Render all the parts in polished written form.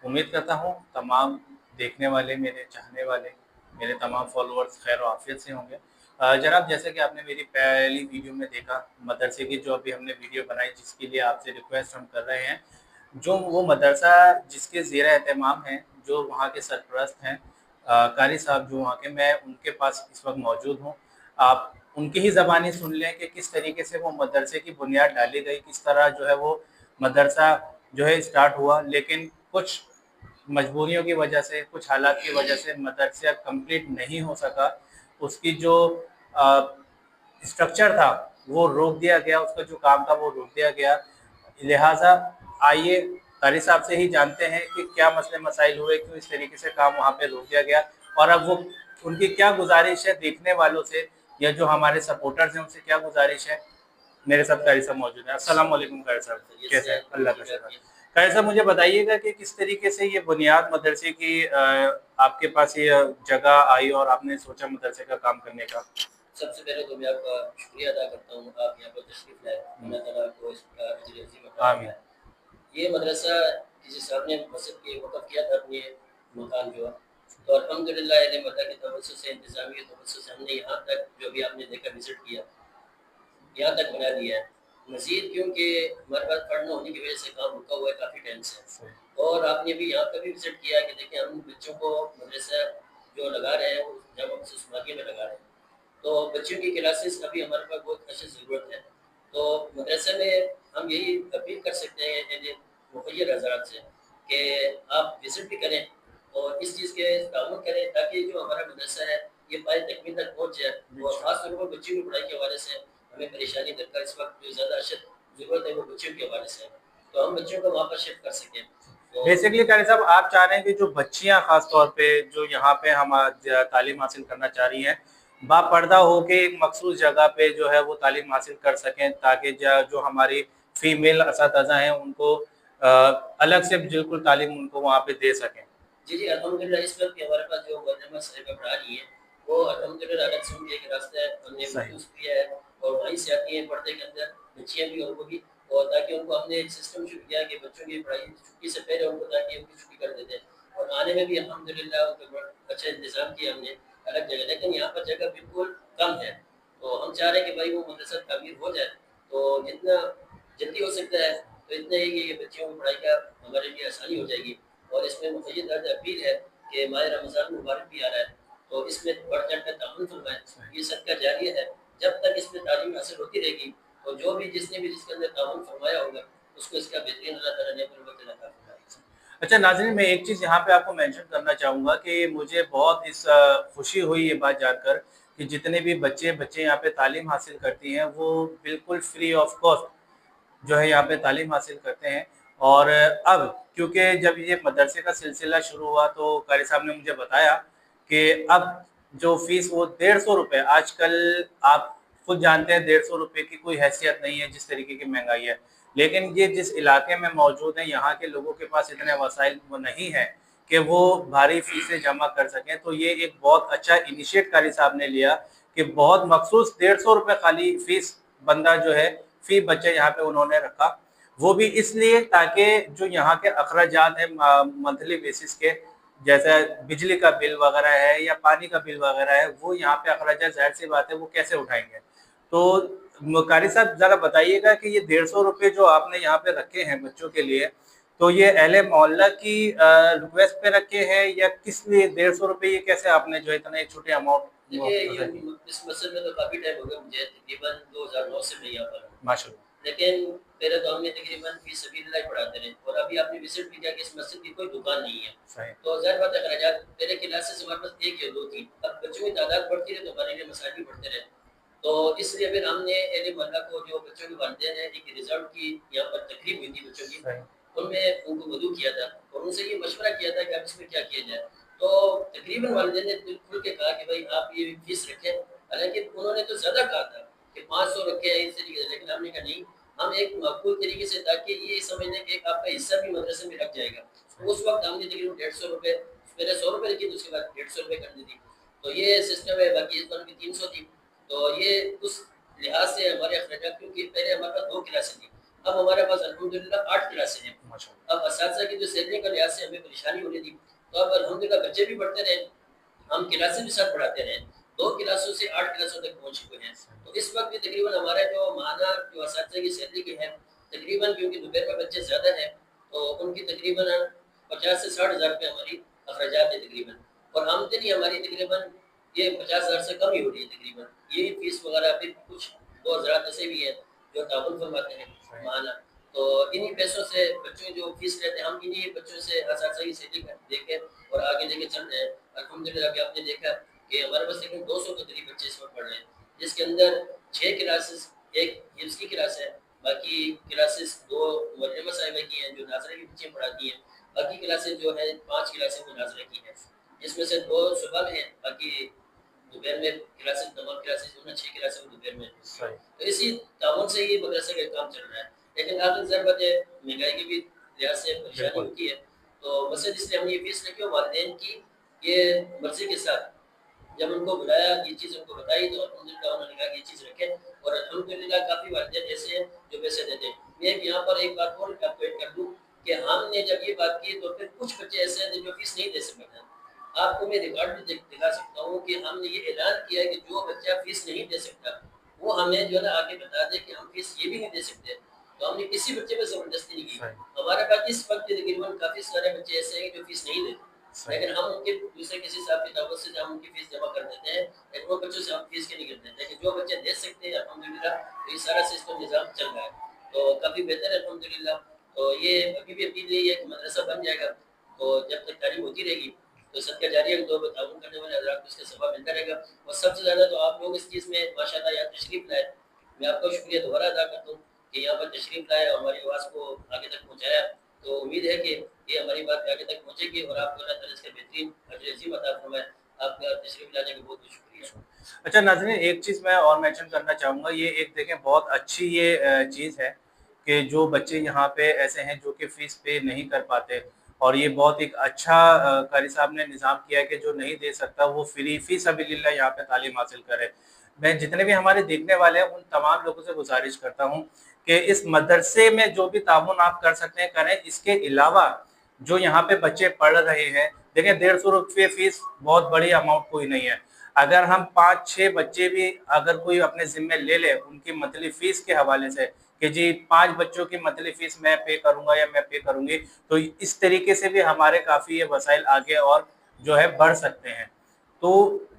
उम्मीद करता हूँ तमाम देखने वाले, मेरे चाहने वाले, मेरे तमाम फॉलोअर्स खैर और आफियत से होंगे। जनाब, जैसे कि आपने मेरी पहली वीडियो में देखा, मदरसे की जो अभी हमने वीडियो बनाई जिसके लिए आपसे रिक्वेस्ट हम कर रहे हैं, जो वो मदरसा जिसके ज़ेर एहतमाम है, जो वहाँ के सरपरस्त हैं, कारी साहब जो वहाँ के, मैं उनके पास इस वक्त मौजूद हूँ। आप उनकी ही ज़बानी सुन लें कि किस तरीके से वो मदरसे की बुनियाद डाली गई, किस तरह जो है वो मदरसा जो है स्टार्ट हुआ, लेकिन कुछ मजबूरियों की वजह से, कुछ हालात की वजह से मदरसा कंप्लीट नहीं हो सका। उसकी जो स्ट्रक्चर था वो रोक दिया गया, उसका जो काम था वो रोक दिया गया। लिहाजा आइए कारी साहब से ही जानते हैं कि क्या मसले मसाइल हुए, क्यों इस तरीके से काम वहाँ पे रोक दिया गया, और अब वो उनकी क्या गुजारिश है देखने वालों से, या जो हमारे सपोर्टर्स हैं उनसे क्या गुजारिश है। मेरे साथ कारी साहब मौजूद हैं। अस्सलाम वालेकुम कारी साहब, कैसे हैं? अल्लाह का शुक्र। कारी साहब, मुझे बताइएगा कि किस तरीके से ये बुनियाद मदरसे की आपके पास ये जगह आई और आपने सोचा मदरसे का काम करने का। सबसे पहले तो मैं आपका शुक्रिया अदा करता हूँ, आप यहाँ पर तशरीफ़ लाए, अल्लाह ताला आपको इसका अजर अज़ीम अता फरमाए। ये मदरसा किसी साहब ने मस्जिद के वक़्फ़ किया था अपने मकान जो है, तो अल्हम्दुलिल्लाह इल्म अता के तवज्जुह से, इंतज़ामी तवज्जुह से हमने यहाँ तक जो भी आपने देखा विज़िट किया, यहाँ तक बना दिया है। मज़ीद क्योंकि हमारे पास फंड न होने की वजह से काम रुका हुआ है काफ़ी टाइम से, और आपने भी यहाँ पर भी विज़िट किया कि देखिए हम बच्चों को मदरसा जो लगा रहे हैं वो जामा मस्जिद उस्मानिया में लगा रहे हैं, तो बच्चों की क्लासेस अभी हमारे पास बहुत अच्छी ज़रूरत है। तो मदरसे में हम यही अपील कर सकते हैं यानी मुखय्यर हज़रात से कि आप विज़िट भी करें और इस चीज़ के तामुल करें ताकि जो हमारा मदरसा है ये पाए तकमील तक पहुँच जाए, और ख़ास तौर पर बच्चों की पढ़ाई के हवाले से हमें परेशानी दरकार इस वक्त जो ज़्यादा अशद ज़रूरत है वो बच्चों के हवाले से है, तो हम बच्चों को वहाँ पर शिफ्ट कर सकें। तो बेसिकली कारी साहब, आप चाह रहे हैं कि जो बच्चियां खास तौर पे जो यहाँ पे हम तालीम हासिल करना चाह रही हैं, बापर्दा होके एक मखसूस जगह पे जो है वो तालीम हासिल कर सकें, ताकि जो हमारी फीमेल असातिज़ा हैं उनको अलग से बिल्कुल तालीम उनको वहाँ पे दे सकें। जी, जी, अल्हम्दुलिल्लाह इस वक्त हमारे पास जो मुअल्लिमा साहिबा पढ़ा रही हैं, वो अल्हम्दुलिल्लाह अलग से उनके एक रास्ता है, हमने सही। महसूस किया है, और वहीं से आती हैं पर्दे के अंदर, बच्चियाँ भी उनको भी, और ताकि उनको हमने एक सिस्टम शुरू किया है कि बच्चों की पढ़ाई छुट्टी से पहले उनको ताकि उनकी छुट्टी कर देते हैं, और आने में भी अल्हम्दुलिल्लाह उनका बड़ा अच्छा इंतज़ाम किया हमने अलग जगह, लेकिन यहाँ पर जगह बिल्कुल कम है। तो हम चाह रहे हैं कि भाई वो मदरसा तामीर हो जाए, तो जितना जल्दी हो सकता है, तो इतना ही कि ये बच्चियों की पढ़ाई का हमारे लिए आसानी हो जाएगी। और इसमें मुक़य्यद अर्ज़ अपील है कि माह रमज़ान मुबारक भी आ रहा है, तो इसमें बढ़ चढ़ कर ताउन फरमाएँ। ये सदका जारिया है, जब तक इसमें तालीम हासिल होती रहेगी, तो जो भी जिसने भी जिसके अंदर ताउन फरमाया होगा, उसको इसका बेहतरीन अल्लाह ताला ने अता फरमाएगा। अच्छा नाज़रीन, मैं एक चीज़ यहाँ पे आपको मेंशन करना चाहूँगा कि मुझे बहुत इस खुशी हुई ये बात जानकर कि जितने भी बच्चे यहाँ पे तालीम हासिल करती हैं वो बिल्कुल फ्री ऑफ कॉस्ट जो है यहाँ पे तालीम हासिल करते हैं। और अब क्योंकि जब ये मदरसे का सिलसिला शुरू हुआ तो कारी साहब ने मुझे बताया कि अब जो फ़ीस वो 150 रुपये, आजकल आप खुद जानते हैं 150 रुपये की कोई हैसियत नहीं है जिस तरीके की महंगाई है। लेकिन ये जिस इलाके में मौजूद है यहाँ के लोगों के पास इतने वसाइल वो नहीं है कि वो भारी फ़ीसें जमा कर सकें। तो ये एक बहुत अच्छा इनिशिएट कारी साहब ने लिया कि बहुत मखसूस 150 रुपये खाली फ़ीस बंदा जो है फ़ी बच्चे यहाँ पे उन्होंने रखा। वो भी इसलिए ताकि जो यहाँ के अखराजात हैं मंथली बेसिस के, जैसे बिजली का बिल वगैरह है या पानी का बिल वगैरह है, वो यहाँ पे अखराजात ज़ाहिर-सी बात है वो कैसे उठाएँगे। तो कारी साहब ज़रा बताइएगा कि ये 150 रुपये जो आपने यहाँ पे रखे हैं बच्चों के लिए, तो ये अहले मोहल्ला की रिक्वेस्ट पे रखे हैं या किस लिए 150 रुपये, ये कैसे आपने जो है इतना एक छोटे अमाउंट देखिए, ये इस मसले में तो काफ़ी टाइम हो गया मुझे, तकरीबन 2009 से मैं यहाँ पर हूँ। माशाल्लाह। लेकिन पहले तो हमने तकरीबन फ़ी सबीलिल्लाह ही पढ़ाते रहे, और अभी आपने विज़िट भी किया कि इस मस्जिद की कोई दुकान नहीं है। सही। तो ज़ाहिर बात है अखराजात पहले क्लासेस हमारे पास 1 या 2 थी, अब बच्चों की तादाद बढ़ती रहे तो हमारे लिए मसाइल भी बढ़ते रहे। तो इसलिए फिर हमने अहले मोहल्ला को, जो बच्चों के वालिदैन हैं, एक रिज़ल्ट की यहाँ पर तकरीब हुई थी बच्चों की, सही। उनमें उनको मदऊ किया था और उनसे ये मशवरा किया था कि अब इसमें क्या किया जाए। तो तकरीबन वालिदैन ने दिल खुल के कहा कि भाई आप ये फ़ीस रखें, हालाँकि उन्होंने तो ज़्यादा कहा था कि 500 रखें इस तरीके से, लेकिन हमने कहा नहीं, हम एक माकूल तरीके से, ताकि ये समझ लें कि एक आपका हिस्सा भी मदरसे में लग जाएगा। तो उस वक़्त हमने तकरीबन 150 रुपए, पहले 100 रुपए रखी थी, उसके बाद 150 रुपए कर दी थी। तो ये सिस्टम है, बाकी इस बार भी 300 थी। तो ये उस लिहाज से हमारे अखराजात, क्योंकि पहले हमारे पास 2 क्लासें थी, अब हमारे पास अल्हम्दुलिल्लाह 8 क्लासें हैं। माशाल्लाह। अब असातिज़ा की जो सैलरी का लिहाज से हमें परेशानी होने थी, तो अब अल्हम्दुलिल्लाह बच्चे भी पढ़ते रहे, हम क्लासें भी साथ पढ़ाते रहे। 2 क्लासों से 8 क्लासों तक पहुँच चुके हैं। तो इस वक़्त भी तकरीबन हमारा जो माहाना जो असातिज़ा की सैलरी की है, तकरीबन क्योंकि दोपहर में बच्चे ज़्यादा हैं, तो उनकी तकरीबन 50 से 60,000 रुपए हमारी अखराजात है तकरीबन, और आमदनी हमारी तकरीबन ये 50,000 से कम ही हो रही है तकरीबन। ये फीस वगैरह फिर कुछ 2 हज़रात ऐसे भी हैं जो ताउन फरमाते हैं माहाना। तो इन्हीं पैसों से बच्चों की जो फीस रहते हैं, हम इन्हीं बच्चों से असातिज़ा की सैलरी देके और आगे लेके चल रहे हैं। अल्हम्दुलिल्लाह अभी आपने देखा कि हमारे पास तकरीबन 200 के करीब बच्चे इस वक़्त पढ़ रहे हैं, जिसके अंदर 6 क्लासेस, 1 हिफ्ज़ की क्लास है, बाकी क्लासेस 2 मुअल्लिमा साहिबा की हैं जो नाज़रा के बच्चे पढ़ाती हैं, बाकी क्लासेस जो हैं 5 क्लासें वो नाज़रा की हैं, जिसमें से 2 सुबह में हैं, बाकी दोपहर में क्लासेस, तमाम क्लासेस जो है 6 क्लासें वो दोपहर में। सही। तो इसी ताउन से ये मदरसे का काम चल रहा है। लेकिन आखिर ज़रूरत है, महँगाई की भी लिहाज से परेशानी बिल्कुल। होती है, तो मसजिद इसलिए हमने ये फीस रखी और वालिदैन की ये मर्ज़ी के साथ जब उनको बुलाया, ये चीज़ उनको बताई, तो अल्हम्दुलिल्लाह उन्होंने कहा कि ये चीज़ रखें, और अल्हम्दुलिल्लाह काफ़ी वालिदैन ऐसे हैं जो पैसे देते हैं। मैं यहाँ पर एक बात और आपको ऐड कर दूँ कि हमने जब ये बात की तो फिर कुछ बच्चे ऐसे हैं जो फीस नहीं दे सकते हैं। आपको मैं रिकॉर्ड भी दिखा सकता हूँ कि हमने ये ऐलान किया है कि जो बच्चा फीस नहीं दे सकता, वो हमें जो है ना आके बता दे कि हम फीस ये भी नहीं दे सकते। तो हमने किसी बच्चे पे ज़बरदस्ती नहीं की। सही। हमारे पास इस वक़्त तकरीबन काफ़ी सारे बच्चे ऐसे हैं जो फीस नहीं देते। सही। लेकिन हम उनके दूसरे किसी साहब की दावत से हम उनकी फीस जमा कर देते हैं, लेकिन वो बच्चों से हम फीस की नहीं करते हैं। लेकिन जो बच्चे दे सकते हैं अल्हम्दुलिल्लाह, तो ये सारा सिस्टम निज़ाम चल रहा है, तो काफ़ी बेहतर है अल्हम्दुलिल्लाह। तो ये अभी भी अपील यही है कि मदरसा बन जाएगा, तो जब तक तालीम होती रहेगी, तो सदका जारिया को तो ताउन करने वाले हज़रात को इसका सवाब मिलता रहेगा, और सबसे ज़्यादा तो आप लोग इस चीज़ में माशाअल्लाह यहाँ तशरीफ़ लाए। मैं आपका शुक्रिया दोबारा अदा करता हूँ कि यहाँ पर तशरीफ़ लाए और हमारी आवाज़ को आगे तक पहुँचाया। तो उम्मीद है कि ये हमारी बात आगे तक पहुँचेगी और आपको अल्लाह ताला इसका बेहतरीन अजर अज़ीम अता फरमाए। आपका तशरीफ़ लाने का बहुत-बहुत शुक्रिया। अच्छा नाज़रीन, एक चीज़ मैं और मेंशन करना चाहूँगा, ये एक देखें बहुत अच्छी ये चीज़ है कि जो बच्चे यहाँ पे ऐसे हैं जो कि फ़ीस पे नहीं कर पाते, और ये बहुत एक अच्छा कारी साहब ने निज़ाम किया है कि जो नहीं दे सकता वो फ्री फ़ी सबिलिल्लाह यहाँ पे तालीम हासिल करे। मैं जितने भी हमारे देखने वाले हैं उन तमाम लोगों से गुज़ारिश करता हूँ कि इस मदरसे में जो भी ताउन आप कर सकते हैं करें। इसके अलावा जो यहाँ पे बच्चे पढ़ रहे हैं, देखिए ₹150 फ़ीस बहुत बड़ी अमाउंट कोई नहीं है। अगर हम 5-6 बच्चे भी अगर कोई अपने ज़िम्मे ले ले उनकी मंथली फ़ीस के हवाले से कि जी 5 बच्चों की मंथली फ़ीस मैं पे करूँगा या मैं पे करूँगी, तो इस तरीके से भी हमारे काफ़ी ये वसाइल आगे और जो है बढ़ सकते हैं। तो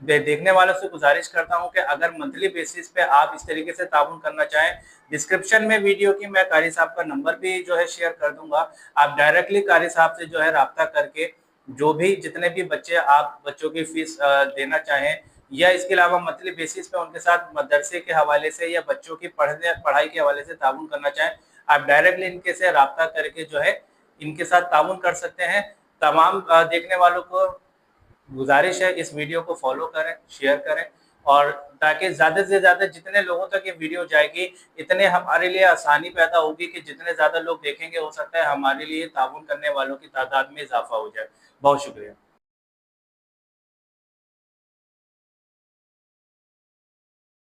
देखने वालों से गुज़ारिश करता हूँ कि अगर मंथली बेसिस पे आप इस तरीके से ताउन करना चाहें, डिस्क्रिप्शन में वीडियो की मैं कारी साहब का नंबर भी जो है शेयर कर दूँगा। आप डायरेक्टली कारी साहब से जो है राब्ता करके जो भी जितने भी बच्चे आप बच्चों की फ़ीस देना चाहें, या इसके अलावा मंथली बेसिस पे उनके साथ मदरसे के हवाले से या बच्चों की पढ़ाई के हवाले से ताउन करना चाहें, आप डायरेक्टली इनके से राब्ता करके जो है इनके साथ ताउन कर सकते हैं। तमाम देखने वालों को गुज़ारिश है इस वीडियो को फ़ॉलो करें, शेयर करें, और ताकि ज़्यादा से ज़्यादा जितने लोगों तक ये वीडियो जाएगी, इतने हमारे लिए आसानी पैदा होगी कि जितने ज़्यादा लोग देखेंगे हो सकता है हमारे लिए ताउन करने वालों की तादाद में इज़ाफ़ा हो जाए। बहुत शुक्रिया।